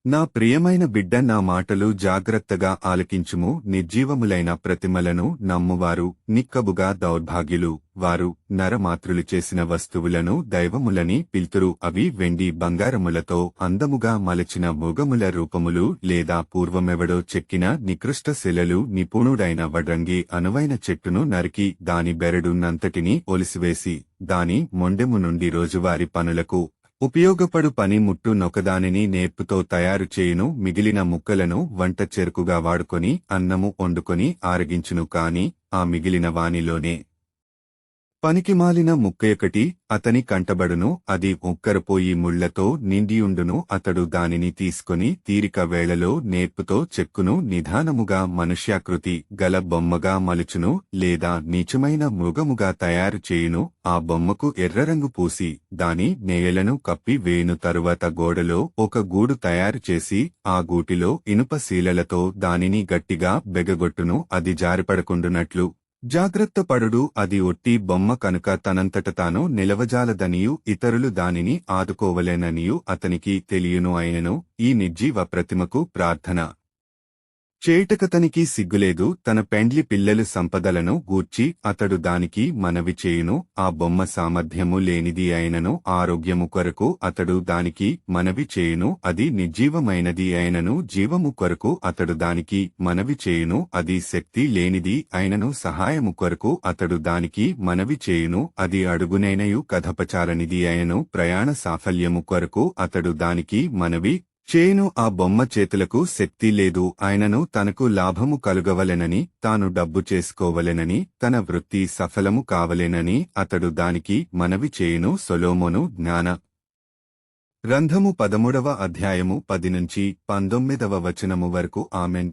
నా ప్రియమైన బిడ్డ, నా మాటలు జాగ్రత్తగా ఆలకించుము. నిర్జీవములైన ప్రతిమలను నమ్మువారు నిక్కబుగా దౌర్భాగ్యులు. వారు నరమాతృలు చేసిన వస్తువులను దైవములని పిల్తురు. అవి వెండి బంగారములతో అందముగా మలచిన మృగముల రూపములు, లేదా పూర్వమెవడో చెక్కిన నికృష్ట శిలలు. నిపుణుడైన వడ్రంగి అనువైన చెట్టును నరికి దాని బెరడునంతటినీ ఒలిసివేసి దాని మొండెము నుండి రోజువారి పనులకు ఉపయోగపడు పని ముట్టు నొకదానిని నేర్పుతో తయారు చేయును. మిగిలిన ముక్కలను వంట చెరుకుగా వాడుకొని అన్నము వండుకొని ఆరగించును. కాని ఆ మిగిలిన వానిలోనే పనికిమాలిన ముక్కయొకటి అతని కంటబడును. అది ఉక్కరపోయి ముళ్లతో నిండియుండును. అతడు దానిని తీసుకొని తీరిక వేళలో నేర్పుతో చెక్కును. నిదానముగా మనుష్యాకృతి గల బొమ్మగా మలుచును, లేదా నీచమైన మృగముగా తయారు చేయును. ఆ బొమ్మకు ఎర్రరంగు పూసి దాని నేయలను కప్పి వేయును. తరువాత గోడలో ఒక గూడు తయారు చేసి ఆ గూటిలో ఇనుప శీలలతో దానిని గట్టిగా బెగగొట్టును. అది జారిపడకుండునట్లు జాగ్రత్త పడుడు. అది ఒట్టి బొమ్మ కనుక తనంతట తాను నిలవజాలదనియు ఇతరులు దానిని ఆదుకోవలేననియు అతనికి తెలియను. అయినను ఈ నిర్జీవ ప్రతిమకు ప్రార్థన చేయుటకతనికి సిగ్గులేదు. తన పెండ్లి పిల్లలు సంపదలను గూర్చి అతడు దానికి మనవి చేయును. ఆ బొమ్మ సామర్థ్యము లేనిది అయినను ఆరోగ్యము కొరకు అతడు దానికి మనవి చేయును. అది నిర్జీవమైనది అయినను జీవము కొరకు అతడు దానికి మనవి చేయును. అది శక్తి లేనిది అయినను సహాయము కొరకు అతడు దానికి మనవి చేయును. అది అడుగునైనయు కథపచారనిది అయినను ప్రయాణ సాఫల్యము కొరకు అతడు దానికి మనవి చేయును. ఆ బొమ్మ చేతులకు శక్తి లేదు ఆయనను తనకు లాభము కలుగవలెనని, తాను డబ్బు చేసుకోవలెనని, తన వృత్తి సఫలము కావలెనని అతడు దానికి మనవి చేయును. సొలొమోను జ్ఞాన గ్రంథము 13వ అధ్యాయము 10 నుంచి 19వ వచనము వరకు. ఆమెన్.